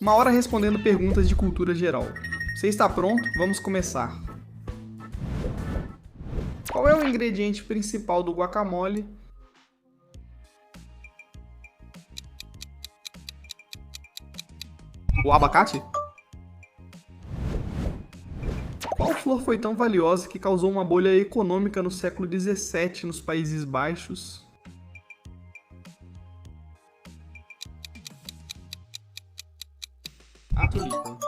Uma hora respondendo perguntas de cultura geral. Você está pronto? Vamos começar. Qual é o ingrediente principal do guacamole? O abacate? Qual flor foi tão valiosa que causou uma bolha econômica no século XVII nos Países Baixos? A tulipa.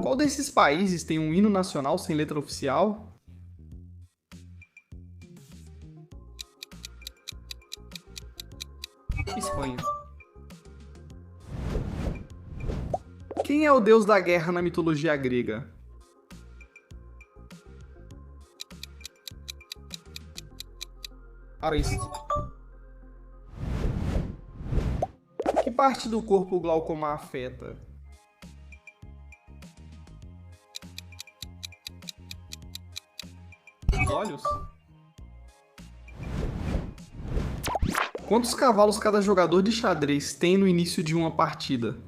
Qual desses países tem um hino nacional sem letra oficial? Espanha. Quem é o deus da guerra na mitologia grega? Ares. Que parte do corpo o glaucoma afeta? Os olhos? Quantos cavalos cada jogador de xadrez tem no início de uma partida?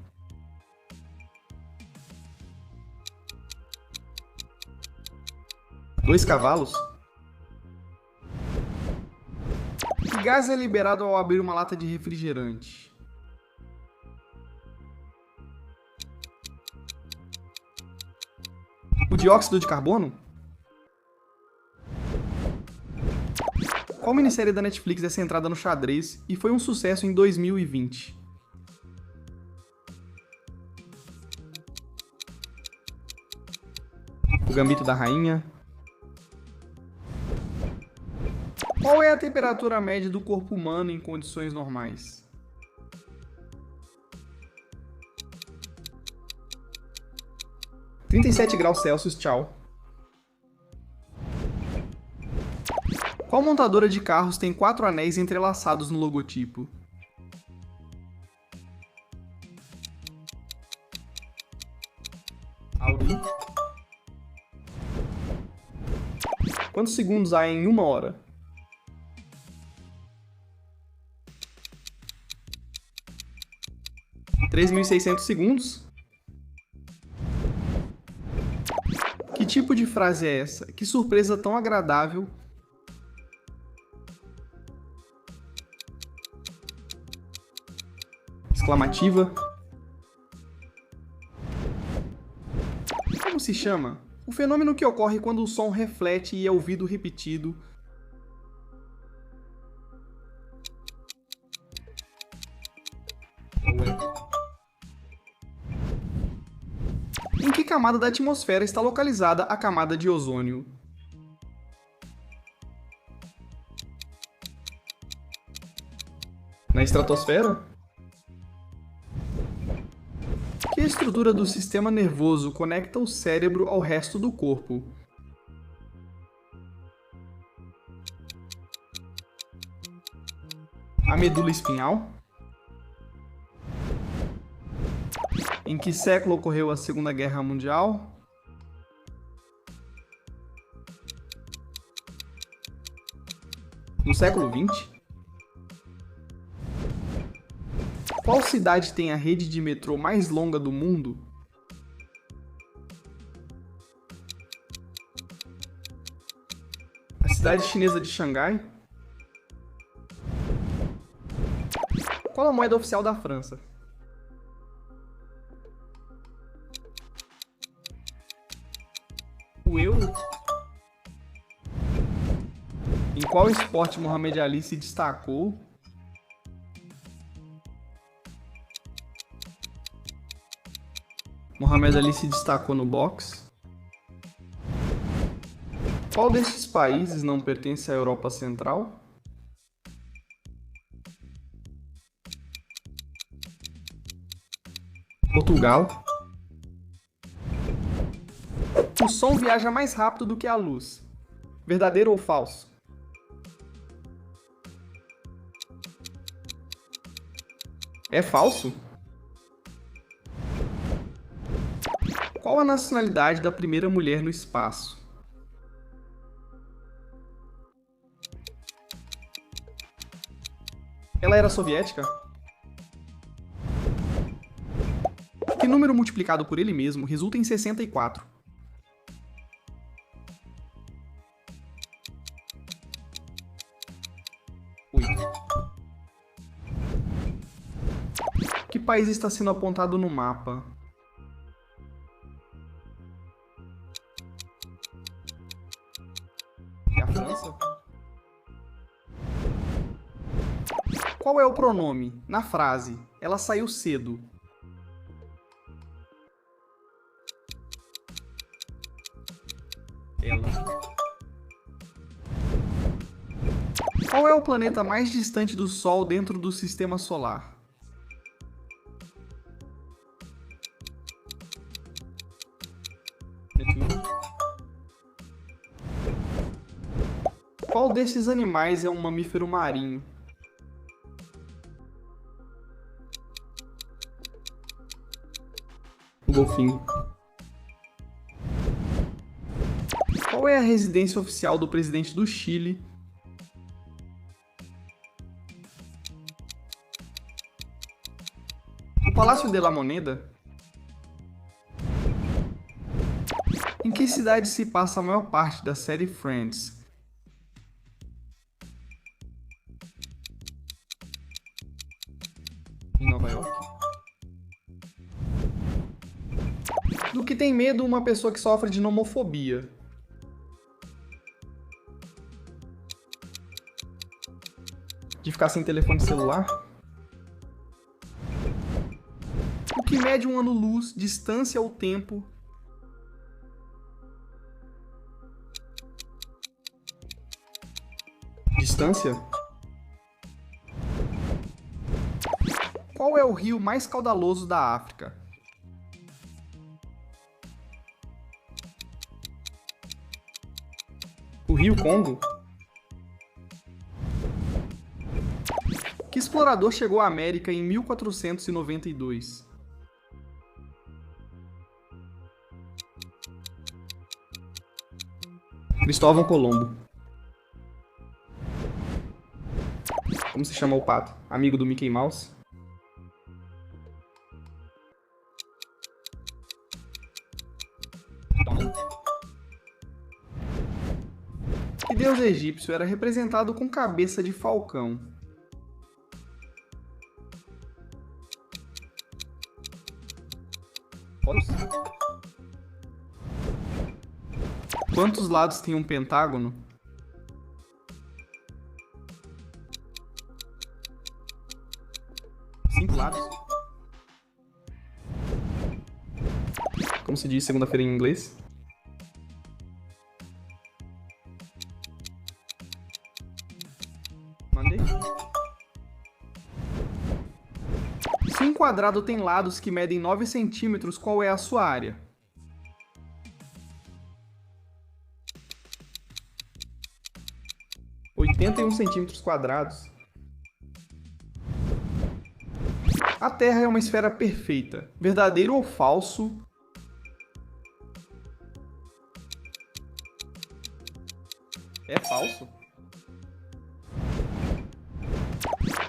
2 cavalos? Que gás é liberado ao abrir uma lata de refrigerante? O dióxido de carbono? Qual minissérie da Netflix é centrada no xadrez e foi um sucesso em 2020? O Gambito da Rainha? Qual é a temperatura média do corpo humano em condições normais? – 37 graus Celsius, tchau. Qual montadora de carros tem 4 anéis entrelaçados no logotipo? Audi. Quantos segundos há em 1 hora? 3.600 segundos? Que tipo de frase é essa? Que surpresa tão agradável! Exclamativa. Como se chama? O fenômeno que ocorre quando o som reflete e é ouvido repetido. Em que camada da atmosfera está localizada a camada de ozônio? Na estratosfera? Que estrutura do sistema nervoso conecta o cérebro ao resto do corpo? A medula espinhal? Em que século ocorreu a Segunda Guerra Mundial? No século XX? Qual cidade tem a rede de metrô mais longa do mundo? A cidade chinesa de Xangai? Qual a moeda oficial da França? O euro? Em qual esporte Muhammad Ali se destacou? Muhammad Ali se destacou no boxe? Qual destes países não pertence à Europa Central? Portugal? O som viaja mais rápido do que a luz. Verdadeiro ou falso? É falso? Qual a nacionalidade da primeira mulher no espaço? Ela era soviética? Que número multiplicado por ele mesmo resulta em 64? Que país está sendo apontado no mapa? É a França? Qual é o pronome na frase "ela saiu cedo"? Ela. Qual é o planeta mais distante do Sol dentro do Sistema Solar? Netuno. Qual desses animais é um mamífero marinho? O golfinho. Qual é a residência oficial do presidente do Chile? O Palácio de la Moneda? Em que cidade se passa a maior parte da série Friends? Em Nova York. Do que tem medo uma pessoa que sofre de nomofobia? De ficar sem telefone celular? O que mede um ano-luz, distância ou tempo? Distância? Qual é o rio mais caudaloso da África? O Rio Congo? Que explorador chegou à América em 1492? Cristóvão Colombo. Como se chama o pato? Amigo do Mickey Mouse? Que deus egípcio era representado com cabeça de falcão? Horus. Quantos lados tem um pentágono? 5 lados. Como se diz segunda-feira em inglês? Mandei. Se um quadrado tem lados que medem 9 centímetros, qual é a sua área? (81 centímetros quadrados). A Terra é uma esfera perfeita. Verdadeiro ou falso? É falso?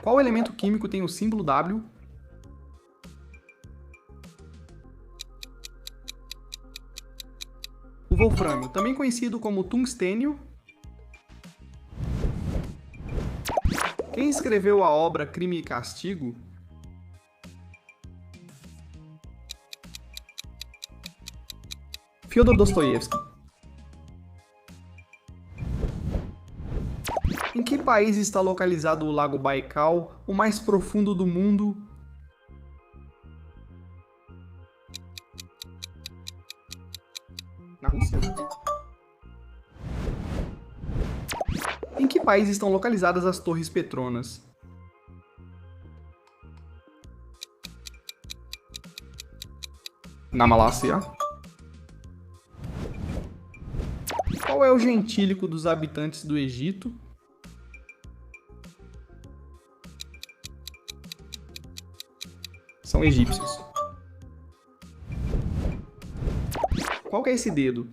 Qual elemento químico tem o símbolo W? O wolframio, também conhecido como tungstênio. Quem escreveu a obra Crime e Castigo? Fyodor Dostoiévski. Em que país está localizado o Lago Baikal, o mais profundo do mundo? Na Rússia. Em que país estão localizadas as Torres Petronas? Na Malásia. Qual é o gentílico dos habitantes do Egito? São egípcios. Qual que é esse dedo?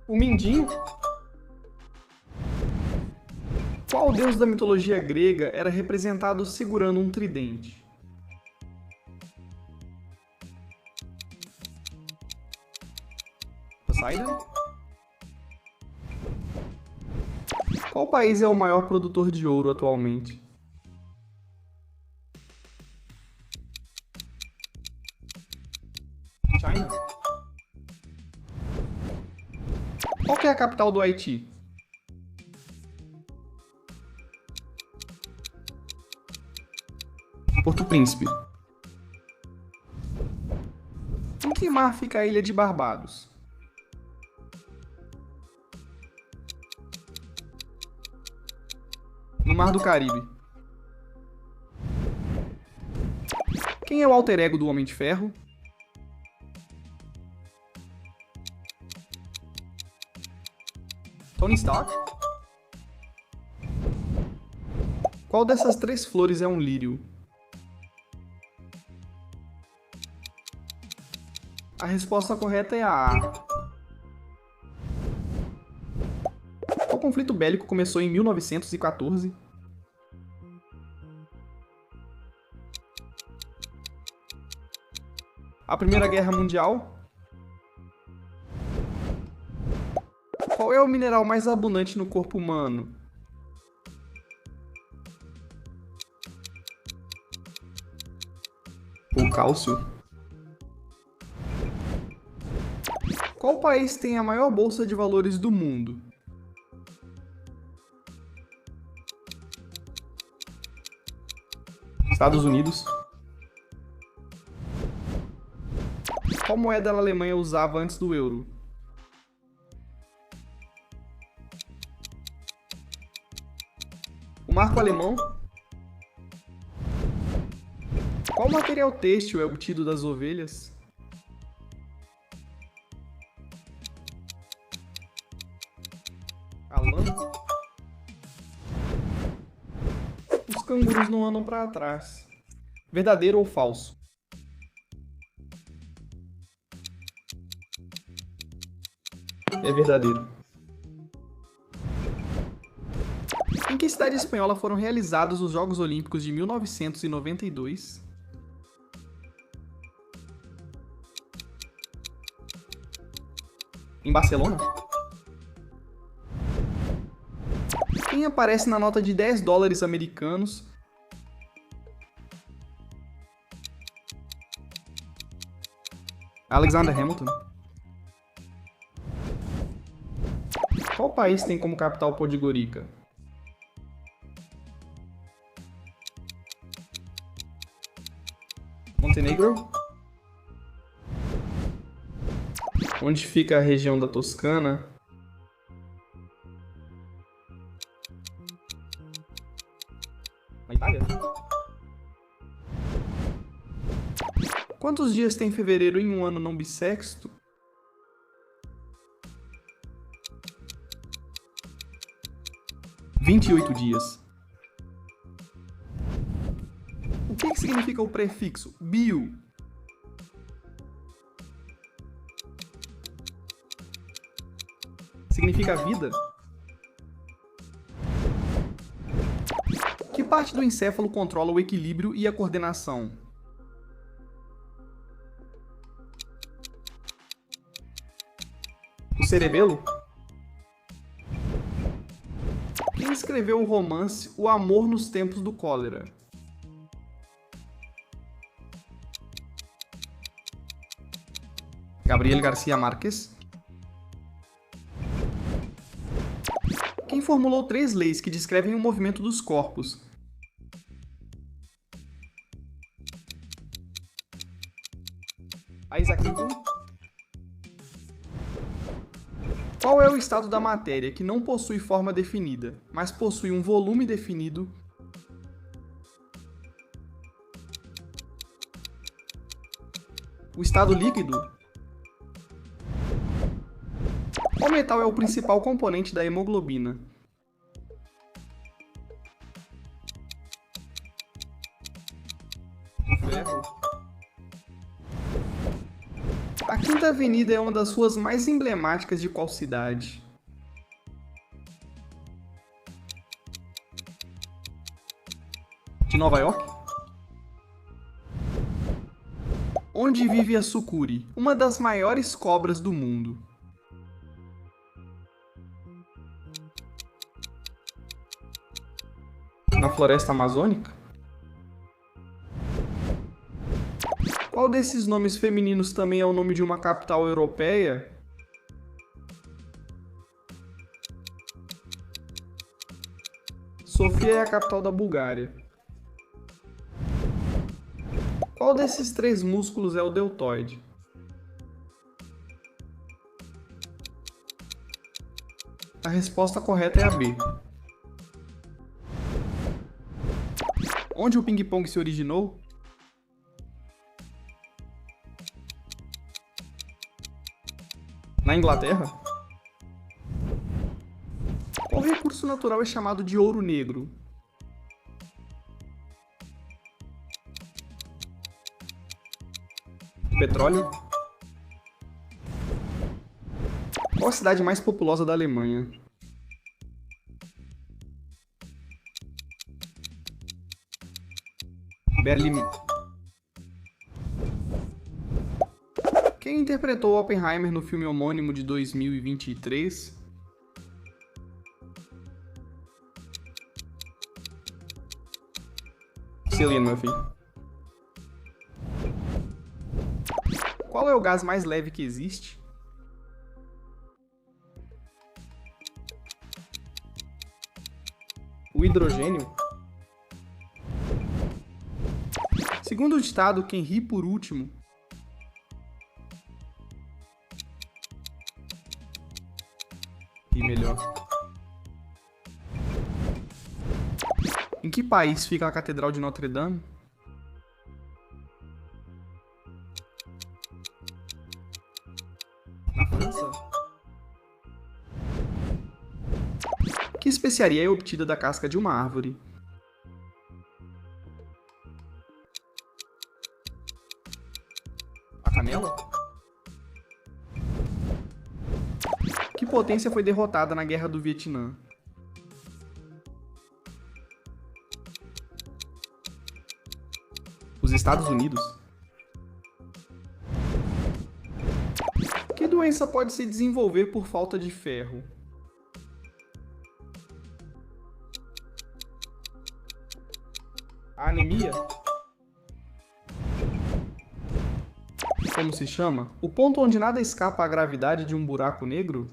O mindinho? Qual deus da mitologia grega era representado segurando um tridente? Poseidon? Qual país é o maior produtor de ouro atualmente? China? Qual que é a capital do Haiti? Porto Príncipe. Em que mar fica a ilha de Barbados? No Mar do Caribe. Quem é o alter ego do Homem de Ferro? Tony Stark? Qual dessas três flores é um lírio? A resposta correta é a A. O conflito bélico começou em 1914. A Primeira Guerra Mundial. Qual é o mineral mais abundante no corpo humano? O cálcio. Qual país tem a maior bolsa de valores do mundo? Estados Unidos. Qual moeda a Alemanha usava antes do euro? O marco alemão. Qual material têxtil é obtido das ovelhas? A lã. Os cangurus não andam para trás. Verdadeiro ou falso? É verdadeiro. Em que cidade espanhola foram realizados os Jogos Olímpicos de 1992? Em Barcelona? Quem aparece na nota de 10 dólares americanos? Alexander Hamilton. Qual país tem como capital Podgorica? Montenegro? Onde fica a região da Toscana? Na Itália? Quantos dias tem fevereiro em um ano não bissexto? (28 dias). O que significa o prefixo bio? Significa vida? Que parte do encéfalo controla o equilíbrio e a coordenação? O cerebelo? Quem escreveu o romance O Amor nos Tempos do Cólera? Gabriel García Márquez? Quem formulou 3 leis que descrevem o movimento dos corpos? Isaac Newton? Qual é o estado da matéria que não possui forma definida, mas possui um volume definido? O estado líquido? Qual metal é o principal componente da hemoglobina? O ferro. A Quinta Avenida é uma das ruas mais emblemáticas de qual cidade? De Nova York? Onde vive a sucuri, uma das maiores cobras do mundo? Na floresta amazônica? Qual desses nomes femininos também é o nome de uma capital europeia? Sofia é a capital da Bulgária. Qual desses três músculos é o deltoide? A resposta correta é a B. Onde o ping-pong se originou? Na Inglaterra? Qual recurso natural é chamado de ouro negro? Petróleo? Qual a cidade mais populosa da Alemanha? Berlim. Quem interpretou Oppenheimer no filme homônimo de 2023? Cillian Murphy. Qual é o gás mais leve que existe? O hidrogênio? Segundo o ditado, quem ri por último ri melhor. Em que país fica a Catedral de Notre Dame? Na França? Que especiaria é obtida da casca de uma árvore? A canela? Que potência foi derrotada na Guerra do Vietnã? Os Estados Unidos? Que doença pode se desenvolver por falta de ferro? A anemia? Como se chama? O ponto onde nada escapa à gravidade de um buraco negro?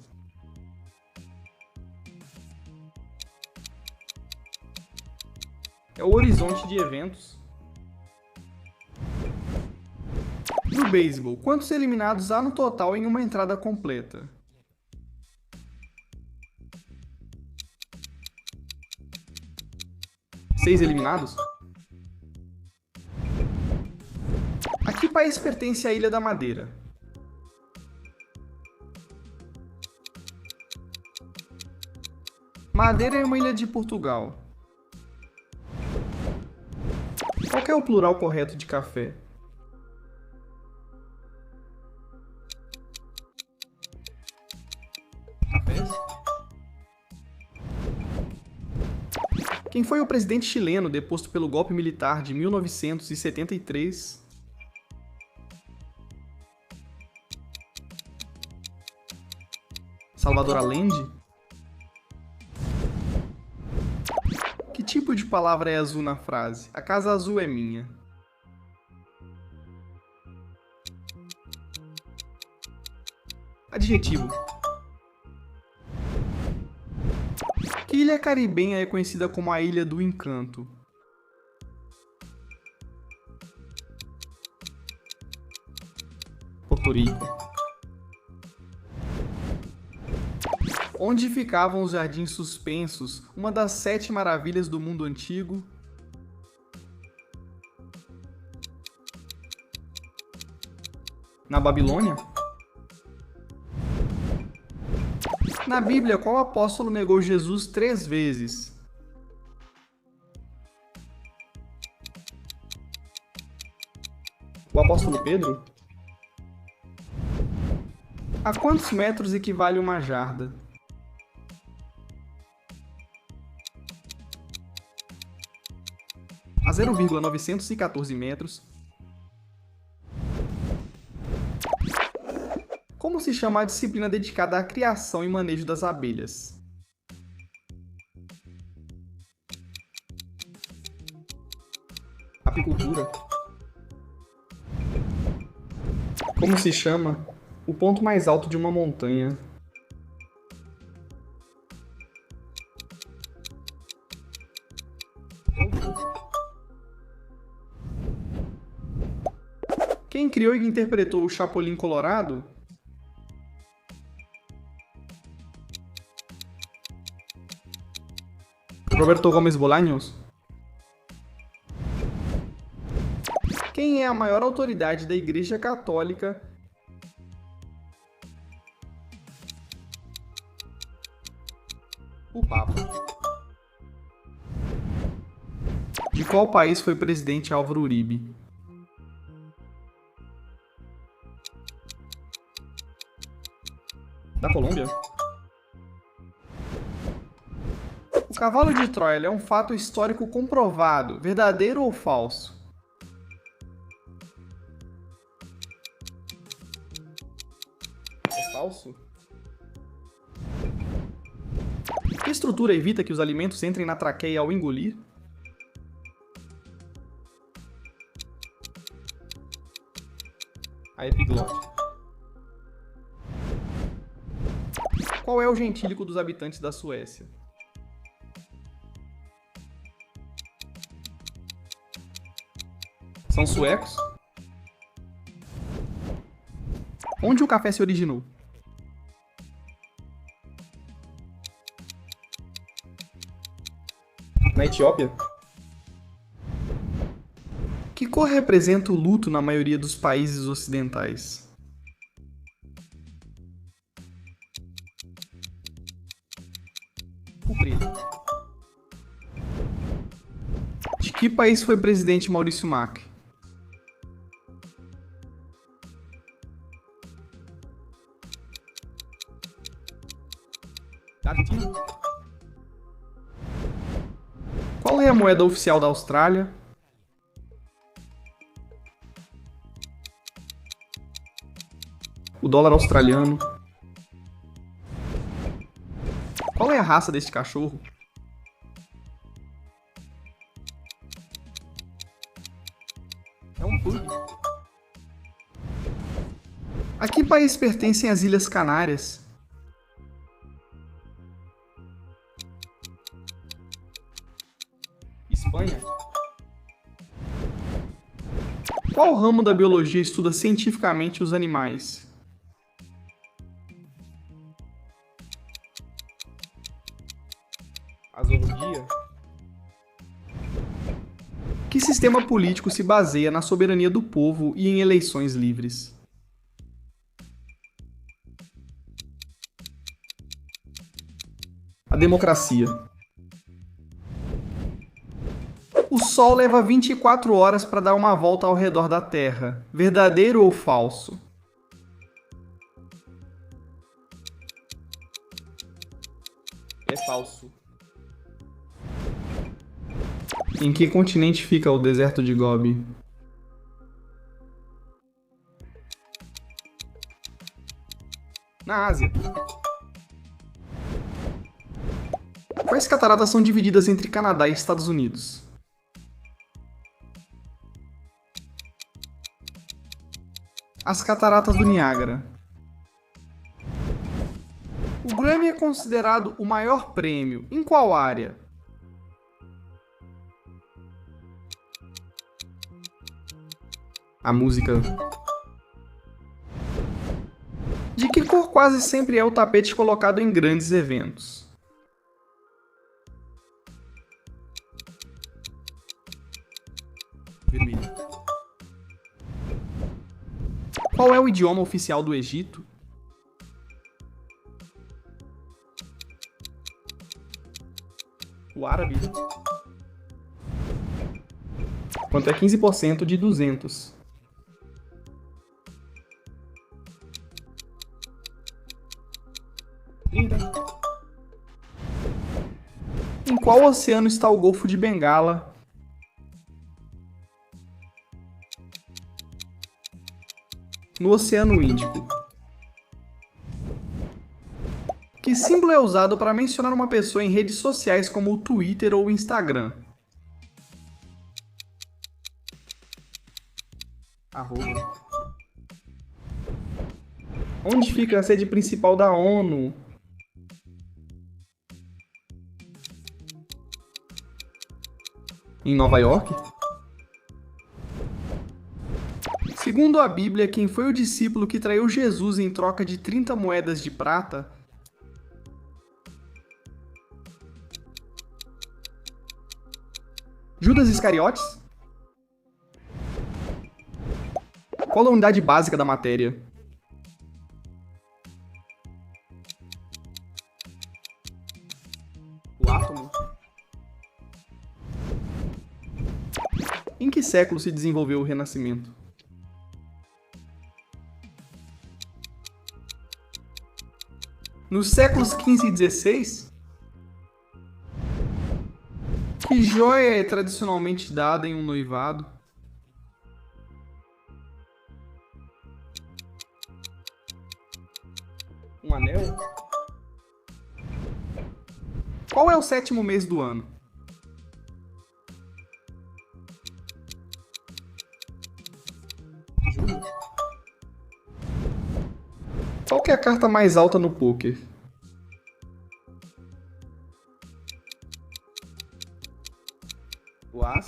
É o horizonte de eventos. No beisebol, quantos eliminados há no total em uma entrada completa? Seis eliminados? A que país pertence a Ilha da Madeira? Madeira é uma ilha de Portugal. Qual que é o plural correto de café? Cafés? Quem foi o presidente chileno deposto pelo golpe militar de 1973? Salvador Allende? Que tipo de palavra é azul na frase? A casa azul é minha. Adjetivo. Que ilha caribenha é conhecida como a Ilha do Encanto? Porto Rico. Onde ficavam os Jardins Suspensos, uma das 7 maravilhas do mundo antigo? Na Babilônia? Na Bíblia, qual apóstolo negou Jesus 3 vezes? O apóstolo Pedro? A quantos metros equivale uma jarda? a 0,914 metros. Como se chama a disciplina dedicada à criação e manejo das abelhas? Apicultura. Como se chama o ponto mais alto de uma montanha? Quem criou e interpretou o Chapolin Colorado? Roberto Gómez Bolaños. Quem é a maior autoridade da Igreja Católica? O Papa. De qual país foi presidente Álvaro Uribe? Da Colômbia. O cavalo de Troia é um fato histórico comprovado, verdadeiro ou falso? É falso? Que estrutura evita que os alimentos entrem na traqueia ao engolir? A epiglote. Qual é o gentílico dos habitantes da Suécia? São suecos? Onde o café se originou? Na Etiópia? Que cor representa o luto na maioria dos países ocidentais? O preto. De que país foi presidente Maurício Macri? Argentina. Qual é a moeda oficial da Austrália? O dólar australiano. Qual é a raça deste cachorro? É um pug. A que país pertencem as Ilhas Canárias? Espanha. Qual ramo da biologia estuda cientificamente os animais? A zoologia. Que sistema político se baseia na soberania do povo e em eleições livres? A democracia. O Sol leva 24 horas para dar uma volta ao redor da Terra. Verdadeiro ou falso? É falso. Em que continente fica o deserto de Gobi? Na Ásia. Quais cataratas são divididas entre Canadá e Estados Unidos? As Cataratas do Niágara. O Grammy é considerado o maior prêmio. Em qual área? A música. De que cor quase sempre é o tapete colocado em grandes eventos? Vermelho. Qual é o idioma oficial do Egito? O árabe. Quanto é 15% de 200? Em qual oceano está o Golfo de Bengala? No Oceano Índico. Que símbolo é usado para mencionar uma pessoa em redes sociais como o Twitter ou o Instagram? Arroba. Onde fica a sede principal da ONU? Em Nova York? Segundo a Bíblia, quem foi o discípulo que traiu Jesus em troca de 30 moedas de prata? Judas Iscariotes? Qual a unidade básica da matéria? O átomo? Em que século se desenvolveu o Renascimento? Nos séculos XV e XVI? Que joia é tradicionalmente dada em um noivado? Um anel? Qual é o sétimo mês do ano? Julho. Qual que é a carta mais alta no pôquer? O As.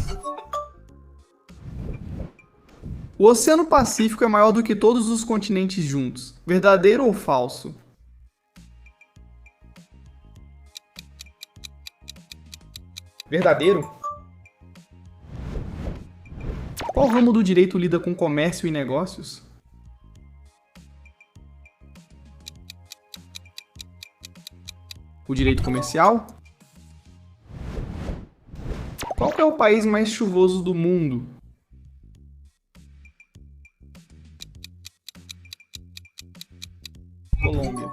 O Oceano Pacífico é maior do que todos os continentes juntos. Verdadeiro ou falso? Verdadeiro? Qual ramo do direito lida com comércio e negócios? O direito comercial? Qual que é o país mais chuvoso do mundo? Colômbia.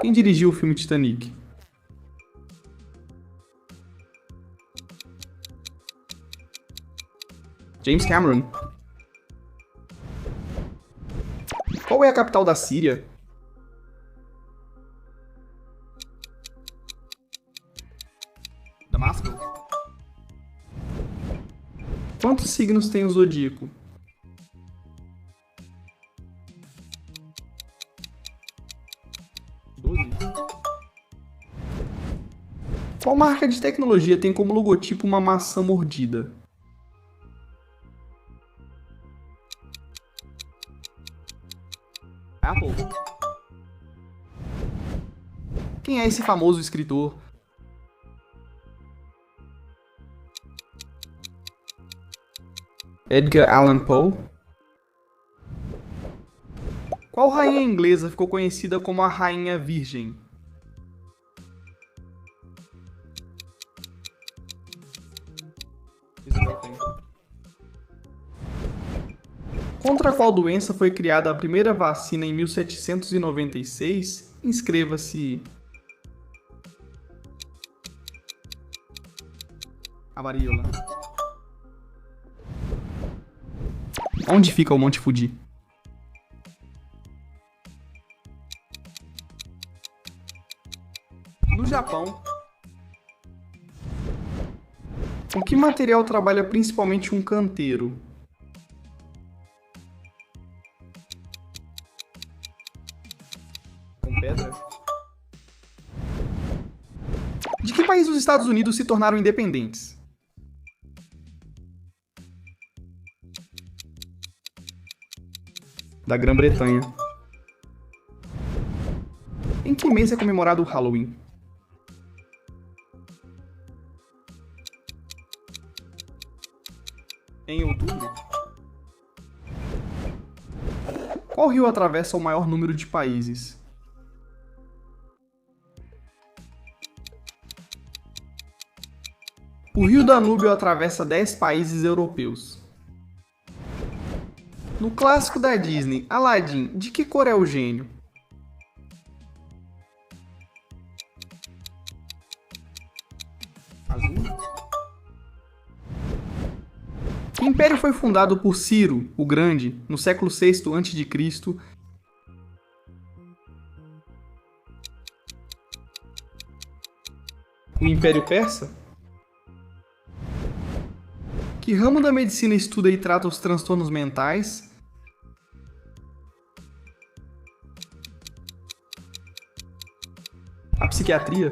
Quem dirigiu o filme Titanic? James Cameron. Qual é a capital da Síria? Damasco. Quantos signos tem o zodíaco? 12. Qual marca de tecnologia tem como logotipo uma maçã mordida? Apple. Quem é esse famoso escritor? Edgar Allan Poe. Qual rainha inglesa ficou conhecida como a Rainha Virgem? Contra qual doença foi criada a primeira vacina em 1796? Inscreva-se. A varíola. Onde fica o Monte Fuji? No Japão. Com que material trabalha principalmente um canteiro? Com pedra? De que país os Estados Unidos se tornaram independentes? Da Grã-Bretanha. Em que mês é comemorado o Halloween? Em outubro. Qual rio atravessa o maior número de países? O rio Danúbio atravessa 10 países europeus. No clássico da Disney, Aladdin, de que cor é o gênio? Azul. Que império foi fundado por Ciro, o Grande, no século VI a.C.? O Império Persa? Que ramo da medicina estuda e trata os transtornos mentais? A psiquiatria?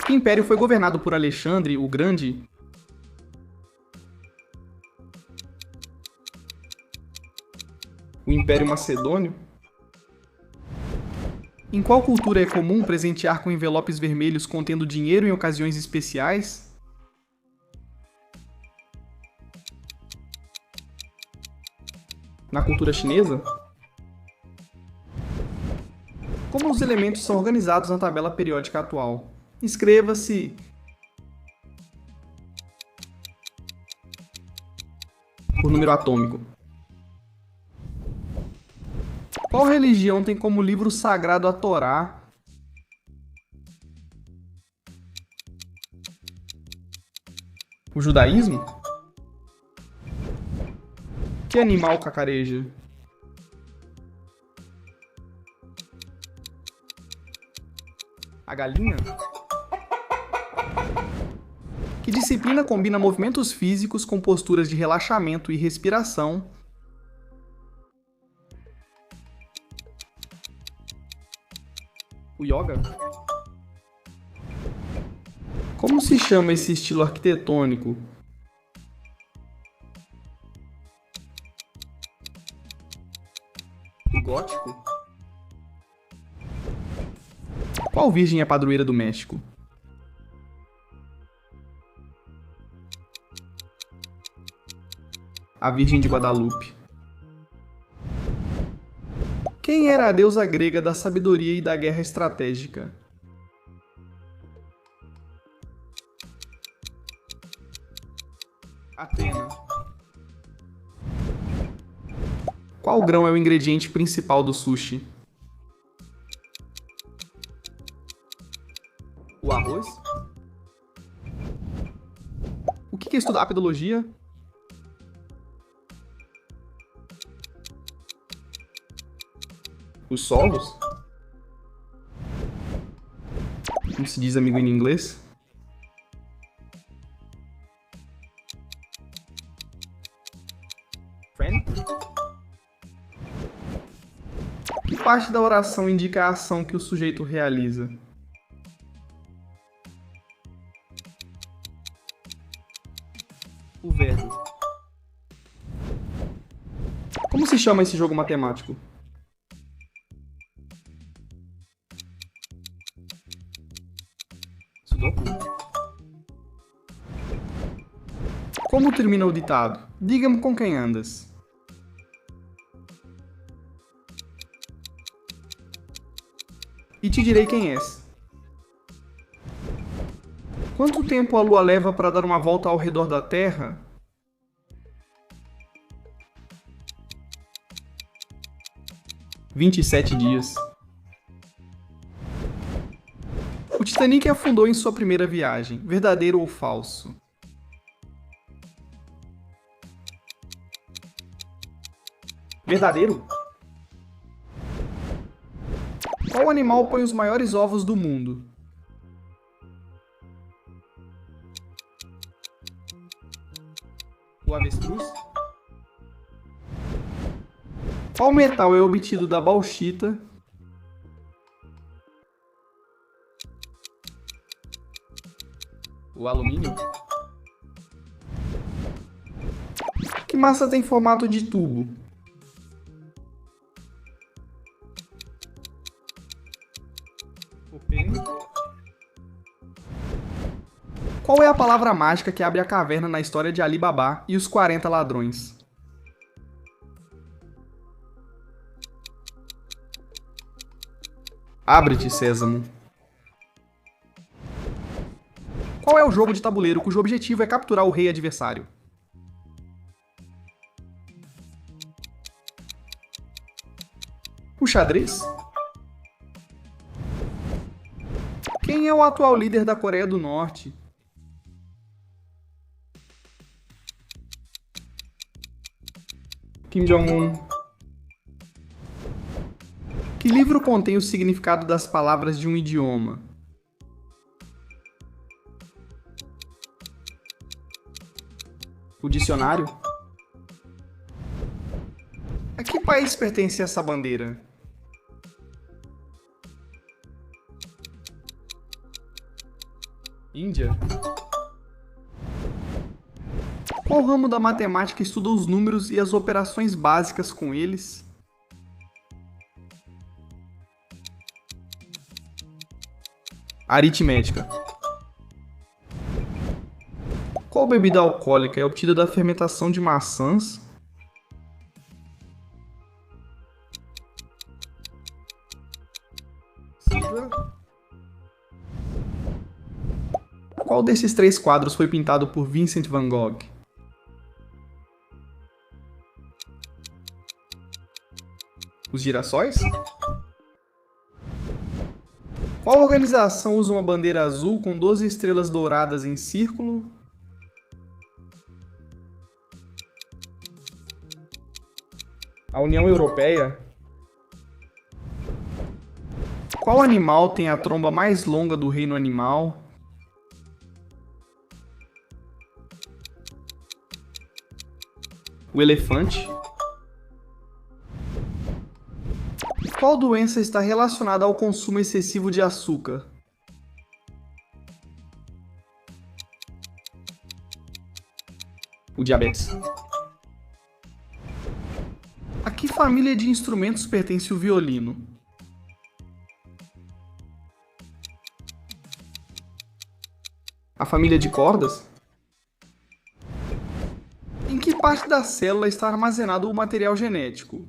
Que império foi governado por Alexandre, o Grande? O Império Macedônio? Em qual cultura é comum presentear com envelopes vermelhos contendo dinheiro em ocasiões especiais? Na cultura chinesa? Como os elementos são organizados na tabela periódica atual? Escreva-se por número atômico. Qual religião tem como livro sagrado a Torá? O judaísmo? Que animal cacareja? A galinha? Que disciplina combina movimentos físicos com posturas de relaxamento e respiração? O yoga? Como se chama esse estilo arquitetônico? O gótico? Qual virgem é padroeira do México? A Virgem de Guadalupe. Quem era a deusa grega da sabedoria e da guerra estratégica? Atena. Qual grão é o ingrediente principal do sushi? O arroz? O que é estudar a pedologia? Os solos? Como se diz, amigo, em inglês? Friend? Que parte da oração indica a ação que o sujeito realiza? O verbo. Como se chama esse jogo matemático? Sudoku. Como termina o ditado? Diga-me com quem andas. E te direi quem és. Quanto tempo a Lua leva para dar uma volta ao redor da Terra? (27 dias). O Titanic afundou em sua primeira viagem. Verdadeiro ou falso? Verdadeiro? Qual animal põe os maiores ovos do mundo? O avestruz? Qual metal é obtido da bauxita? O alumínio? Que massa tem formato de tubo? O pênis? Qual é a palavra mágica que abre a caverna na história de Ali Babá e os 40 ladrões? Abre-te, Sésamo. Qual é o jogo de tabuleiro cujo objetivo é capturar o rei adversário? O xadrez? Quem é o atual líder da Coreia do Norte? Kim Jong-un. Que livro contém o significado das palavras de um idioma? O dicionário? A que país pertence essa bandeira? Índia? Qual ramo da matemática estuda os números e as operações básicas com eles? Aritmética. Qual bebida alcoólica é obtida da fermentação de maçãs? Cidra. Qual desses três quadros foi pintado por Vincent van Gogh? Os girassóis? Qual organização usa uma bandeira azul com 12 estrelas douradas em círculo? A União Europeia? Qual animal tem a tromba mais longa do reino animal? O elefante? Qual doença está relacionada ao consumo excessivo de açúcar? O diabetes. A que família de instrumentos pertence o violino? A família de cordas? Em que parte da célula está armazenado o material genético?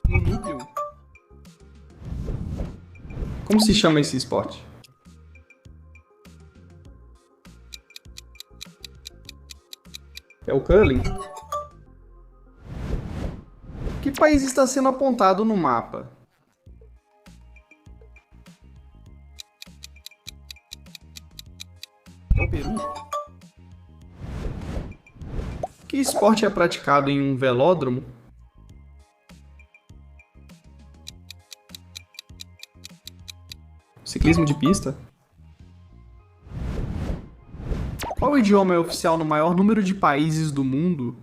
No núcleo? Como se chama esse esporte? É o curling? Que país está sendo apontado no mapa? É o Peru? Que esporte é praticado em um velódromo? Ciclismo de pista? Qual idioma é oficial no maior número de países do mundo?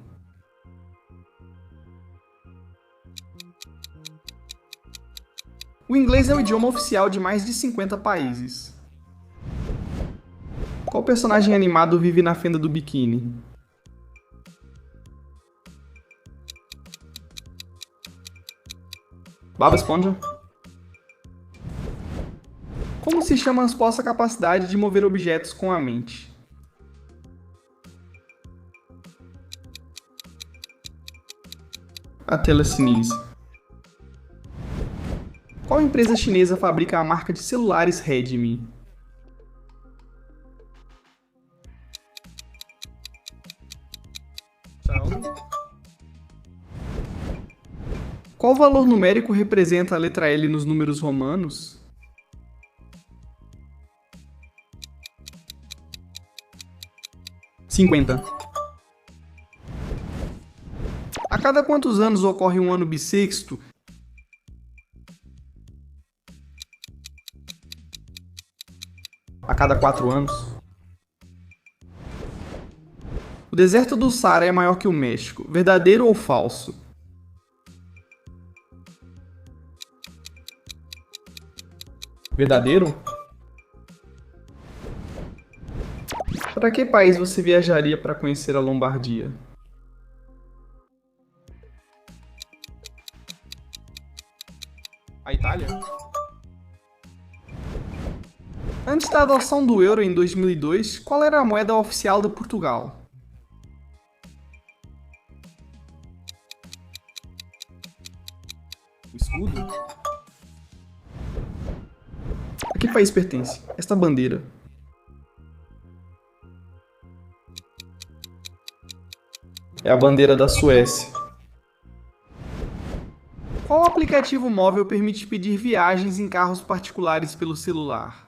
O inglês é o idioma oficial de mais de 50 países. Qual personagem animado vive na fenda do biquíni? Bob Esponja? Como se chama a suposta capacidade de mover objetos com a mente? A telecinese. Qual empresa chinesa fabrica a marca de celulares Redmi? Xiaomi. Qual valor numérico representa a letra L nos números romanos? (50) A cada quantos anos ocorre um ano bissexto? A cada 4 anos. O deserto do Saara é maior que o México. Verdadeiro ou falso? Verdadeiro? Para que país você viajaria para conhecer a Lombardia? A Itália? Antes da adoção do euro em 2002, qual era a moeda oficial de Portugal? O escudo? A que país pertence esta bandeira? É a bandeira da Suécia. Qual aplicativo móvel permite pedir viagens em carros particulares pelo celular?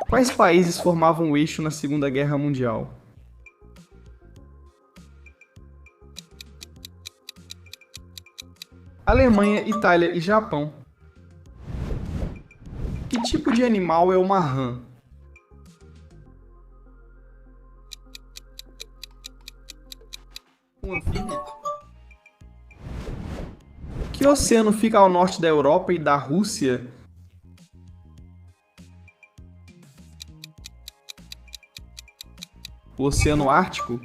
Quais países formavam o eixo na Segunda Guerra Mundial? Alemanha, Itália e Japão. Que tipo de animal é uma rã? Um anfíbio? Que oceano fica ao norte da Europa e da Rússia? O Oceano Ártico?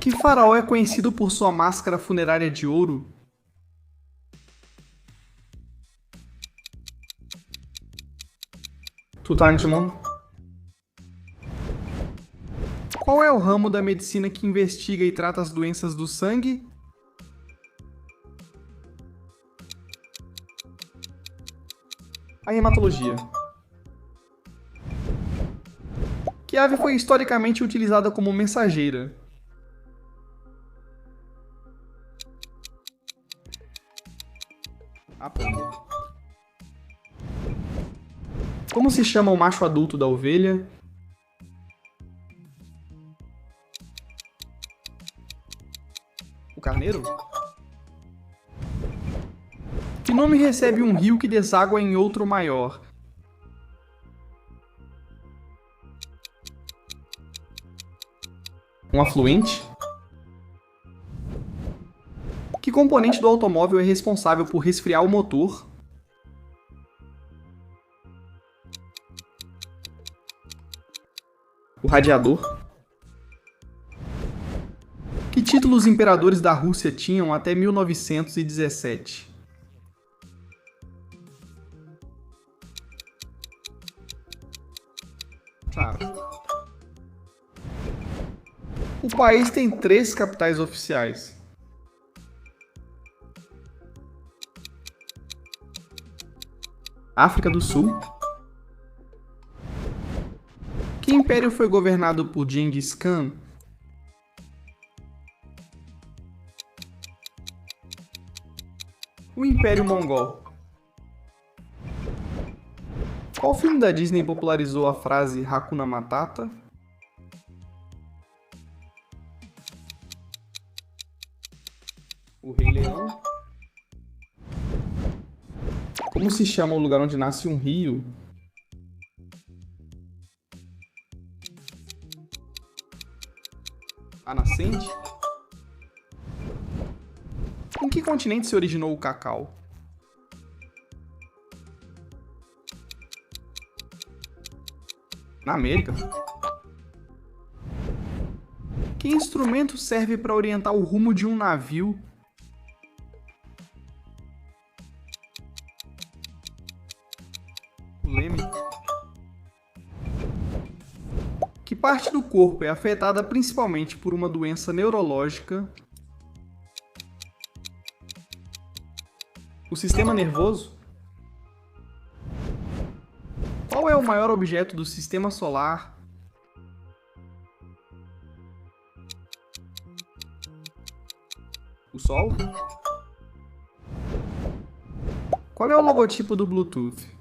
Que faraó é conhecido por sua máscara funerária de ouro? Tutankhamon. Qual é o ramo da medicina que investiga e trata as doenças do sangue? A hematologia. Que ave foi historicamente utilizada como mensageira? A pomba. Como se chama o macho adulto da ovelha? O carneiro? Que nome recebe um rio que deságua em outro maior? Um afluente? Que componente do automóvel é responsável por resfriar o motor? O radiador? Que títulos os imperadores da Rússia tinham até 1917? Claro. O país tem 3 capitais oficiais. África do Sul. Que império foi governado por Gengis Khan? O Império Mongol. Qual filme da Disney popularizou a frase Hakuna Matata? O Rei Leão. Como se chama o lugar onde nasce um rio? A nascente? Em que continente se originou o cacau? Na América? Que instrumento serve para orientar o rumo de um navio? O leme. Que parte do corpo é afetada principalmente por uma doença neurológica? O sistema nervoso? Qual é o maior objeto do sistema solar? O Sol? Qual é o logotipo do Bluetooth?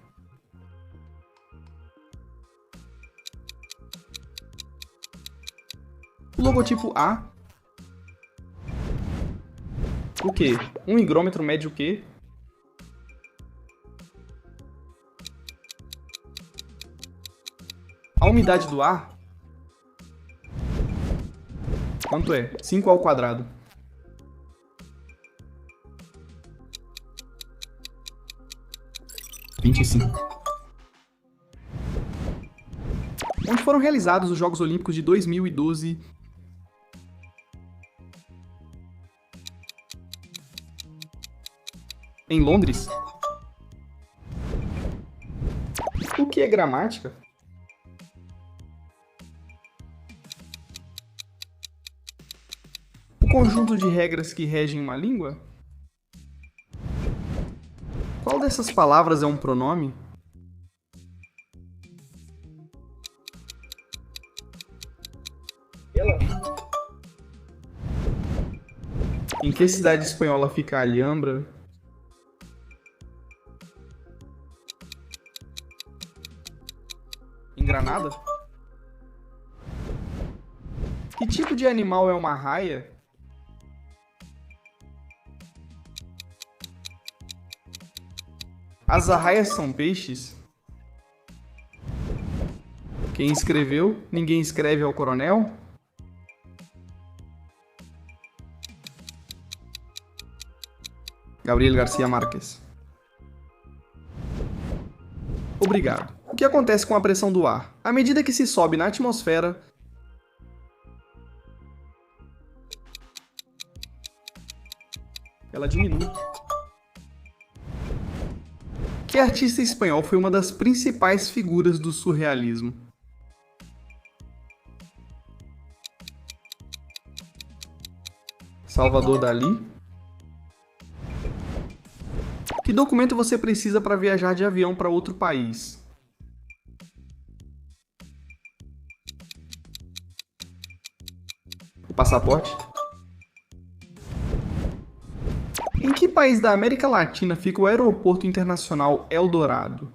O logotipo A? O quê? Um higrômetro mede o quê? A umidade do ar? Quanto é? 5 ao quadrado. — 25. Onde foram realizados os Jogos Olímpicos de 2012? Em Londres? O que é gramática? O conjunto de regras que regem uma língua? Qual dessas palavras é um pronome? Ela. Em que cidade espanhola fica Alhambra? granada? Que tipo de animal é uma raia? As arraias são peixes? Quem escreveu Ninguém Escreve ao Coronel? Gabriel Garcia Marques. Obrigado. O que acontece com a pressão do ar? À medida que se sobe na atmosfera, ela diminui. Que artista espanhol foi uma das principais figuras do surrealismo? Salvador Dalí? Que documento você precisa para viajar de avião para outro país? O passaporte? Em que país da América Latina fica o Aeroporto Internacional El Dorado?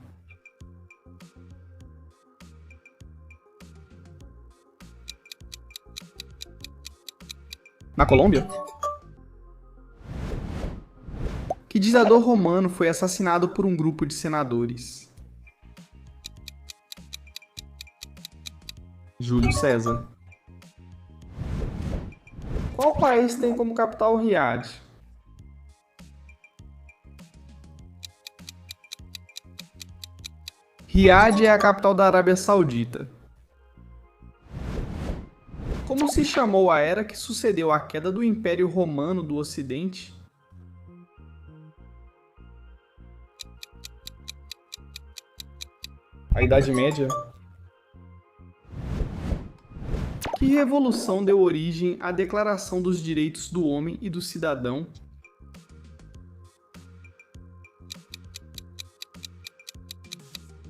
Na Colômbia? Que ditador romano foi assassinado por um grupo de senadores? Júlio César. Qual país tem como capital Riad? Riad é a capital da Arábia Saudita. Como se chamou a era que sucedeu à queda do Império Romano do Ocidente? A Idade Média? Que revolução deu origem à Declaração dos Direitos do Homem e do Cidadão?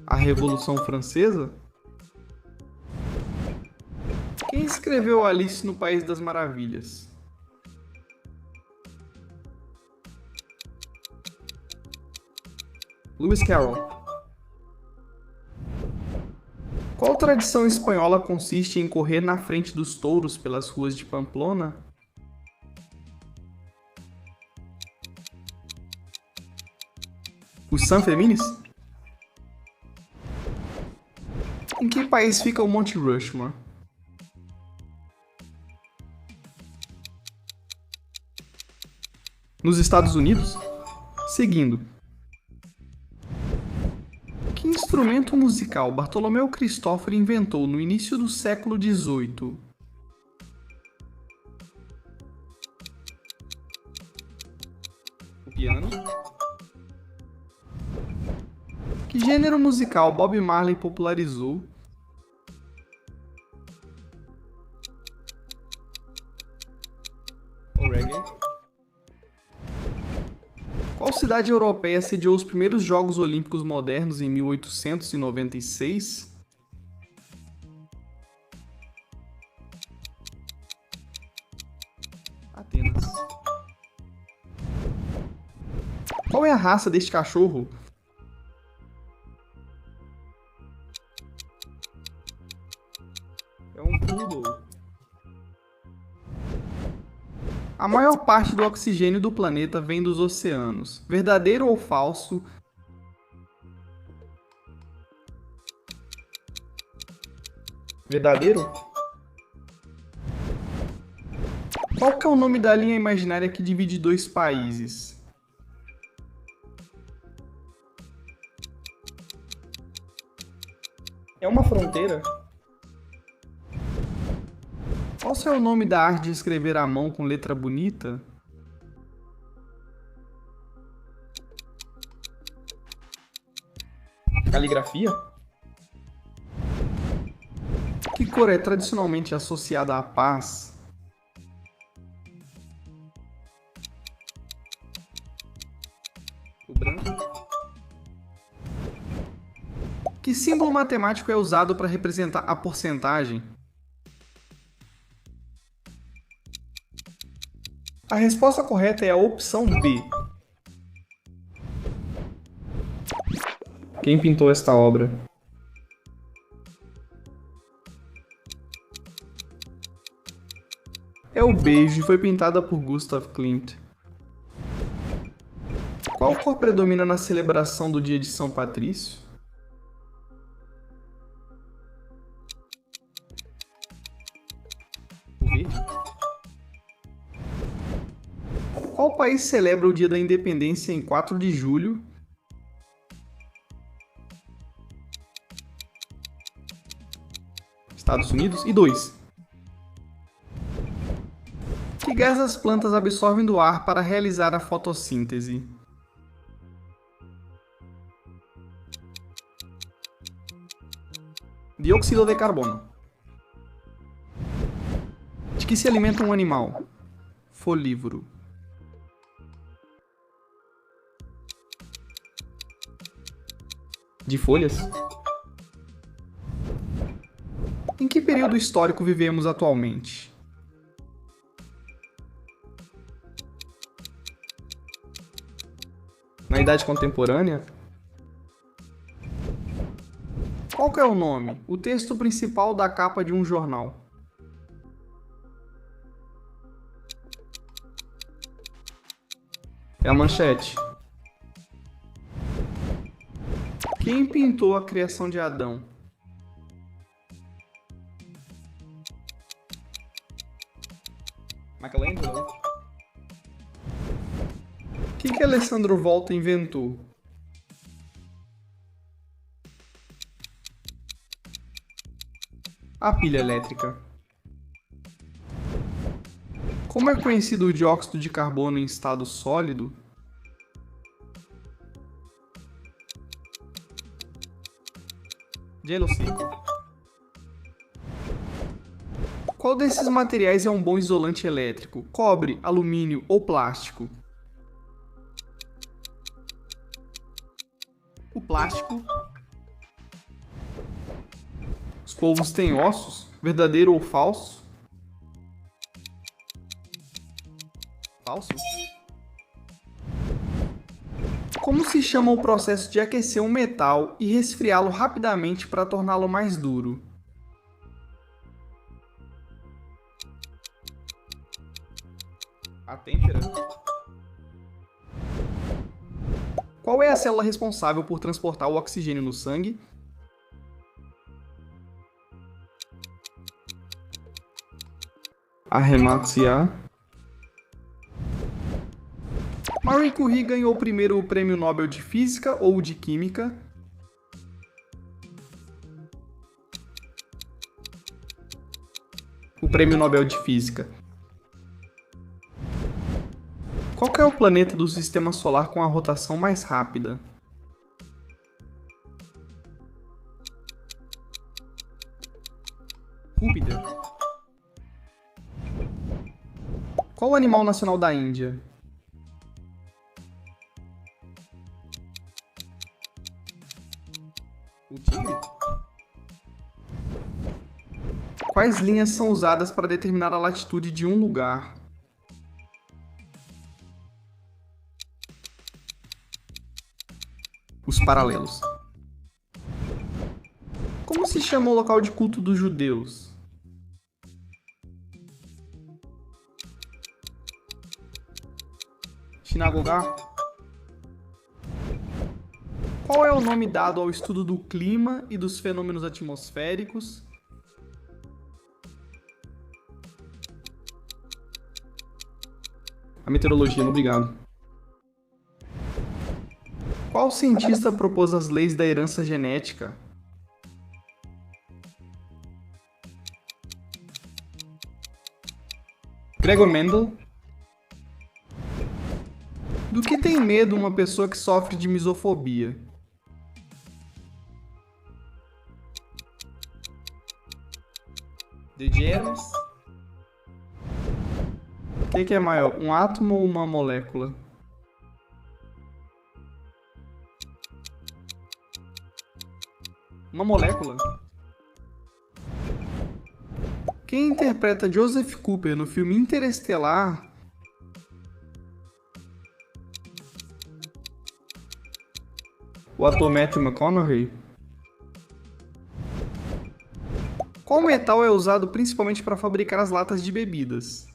A Revolução Francesa? Quem escreveu Alice no País das Maravilhas? Lewis Carroll. Qual tradição espanhola consiste em correr na frente dos touros pelas ruas de Pamplona? Os Sanfermines? Em que país fica o Monte Rushmore? Nos Estados Unidos? Seguindo. Que instrumento musical Bartolomeu Cristóforo inventou no início do século XVIII? O piano? Que gênero musical Bob Marley popularizou? O reggae? Qual cidade europeia sediou os primeiros Jogos Olímpicos modernos em 1896? Atenas. Qual é a raça deste cachorro? É um poodle. A maior parte do oxigênio do planeta vem dos oceanos. Verdadeiro ou falso? Verdadeiro? Qual que é o nome da linha imaginária que divide dois países? É uma fronteira? Qual é o nome da arte de escrever à mão com letra bonita? Caligrafia? Que cor é tradicionalmente associada à paz? O branco? Que símbolo matemático é usado para representar a porcentagem? A resposta correta é a opção B. Quem pintou esta obra? é o beijo e foi pintada por Gustav Klimt. Qual cor predomina na celebração do dia de São Patrício? O verde. Qual país celebra o dia da independência em 4 de julho? Estados Unidos. E 2. Que gás as plantas absorvem do ar para realizar a fotossíntese? Dióxido de carbono. De que se alimenta um animal? Folívoro. De folhas? Em que período histórico vivemos atualmente? Na Idade Contemporânea? Qual que é o nome? O texto principal da capa de um jornal. É a manchete. Quem pintou a criação de Adão? Michelangelo. O que Alessandro Volta inventou? A pilha elétrica. Como é conhecido o dióxido de carbono em estado sólido? Gelo seco. Qual desses materiais é um bom isolante elétrico? Cobre, alumínio ou plástico? O plástico. Os polvos têm ossos? Verdadeiro ou falso? Falso? Como se chama o processo de aquecer um metal e resfriá-lo rapidamente para torná-lo mais duro? A têmpera. Qual é a célula responsável por transportar o oxigênio no sangue? A hemácia. Marie Curie ganhou primeiro o Prêmio Nobel de Física ou de Química? O Prêmio Nobel de Física. Qual que é o planeta do Sistema Solar com a rotação mais rápida? Júpiter. Qual o animal nacional da Índia? O tigre. Quais linhas são usadas para determinar a latitude de um lugar? Os paralelos. Como se chama o local de culto dos judeus? Sinagoga. Qual é o nome dado ao estudo do clima e dos fenômenos atmosféricos? A meteorologia, obrigado. Qual cientista propôs as leis da herança genética? Gregor Mendel. Do que tem medo uma pessoa que sofre de misofobia? De germes. O que é maior, um átomo ou uma molécula? Uma molécula. Quem interpreta Joseph Cooper no filme Interestelar? O ator Matthew McConaughey. Qual metal é usado principalmente para fabricar as latas de bebidas?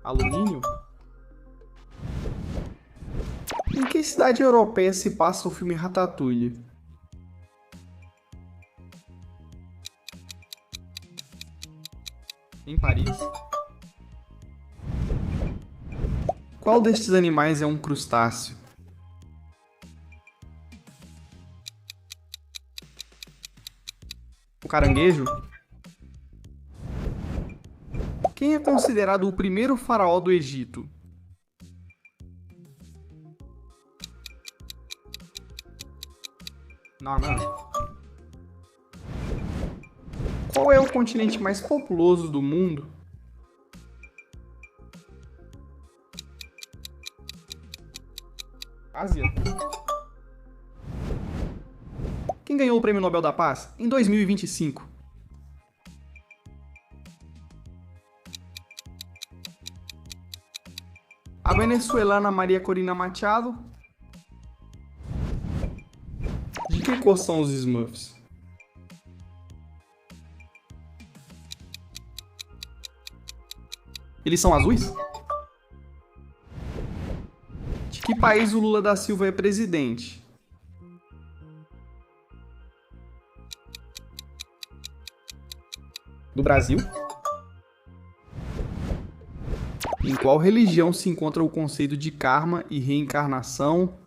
Alumínio? Em que cidade europeia se passa o filme Ratatouille? Em Paris? Qual destes animais é um crustáceo? O caranguejo? Quem é considerado o primeiro faraó do Egito? Não. Qual é o continente mais populoso do mundo? Ásia. Quem ganhou o Prêmio Nobel da Paz em 2025? A venezuelana Maria Corina Machado. De que cor são os Smurfs? Eles são azuis? De que país o Lula da Silva é presidente? Do Brasil? Em qual religião se encontra o conceito de karma e reencarnação?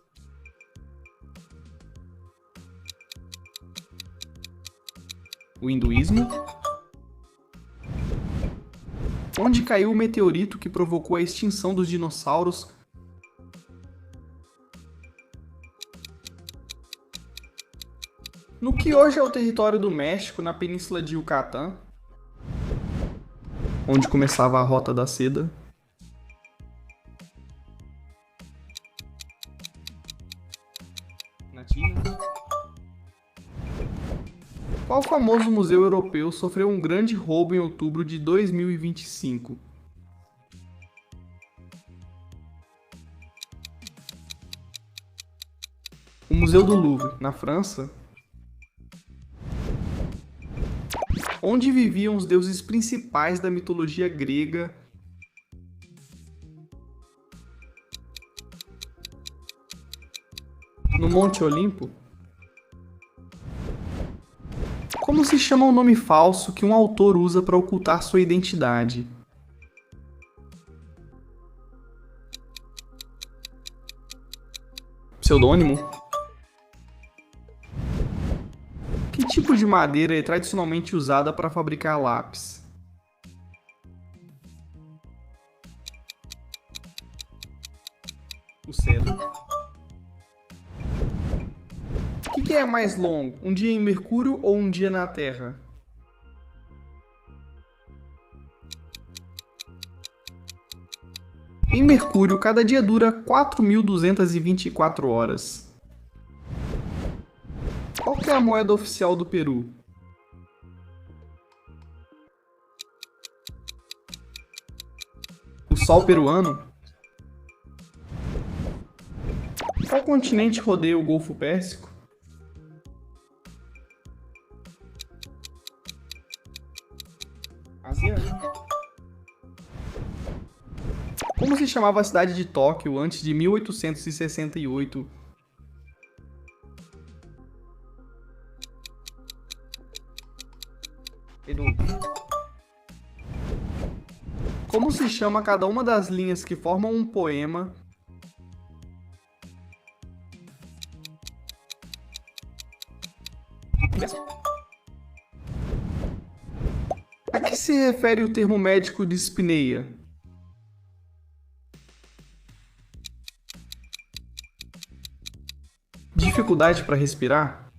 O hinduísmo? Onde caiu o meteorito que provocou a extinção dos dinossauros? No que hoje é o território do México, na Península de Yucatán, onde começava a Rota da Seda. Na China. Qual famoso museu europeu sofreu um grande roubo em outubro de 2025? O Museu do Louvre, na França. Onde viviam os deuses principais da mitologia grega? No Monte Olimpo? Como se chama o nome falso que um autor usa para ocultar sua identidade? Pseudônimo? Que tipo de madeira é tradicionalmente usada para fabricar lápis? O cedro. O que é mais longo, um dia em Mercúrio ou um dia na Terra? Em Mercúrio, cada dia dura 4.224 horas. Qual que é a moeda oficial do Peru? O sol peruano? Qual continente rodeia o Golfo Pérsico? Asiático. Como se chamava a cidade de Tóquio antes de 1868? Edo. Como se chama cada uma das linhas que formam um poema? A que se refere o termo médico dispneia? Dificuldade para respirar?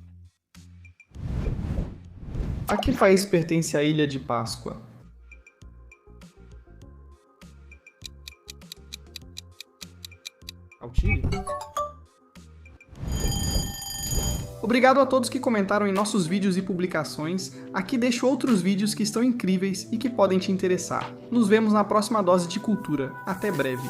A que país pertence a Ilha de Páscoa? Ao Chile? Obrigado a todos que comentaram em nossos vídeos e publicações. Aqui deixo outros vídeos que estão incríveis e que podem te interessar. Nos vemos na próxima dose de cultura. Até breve!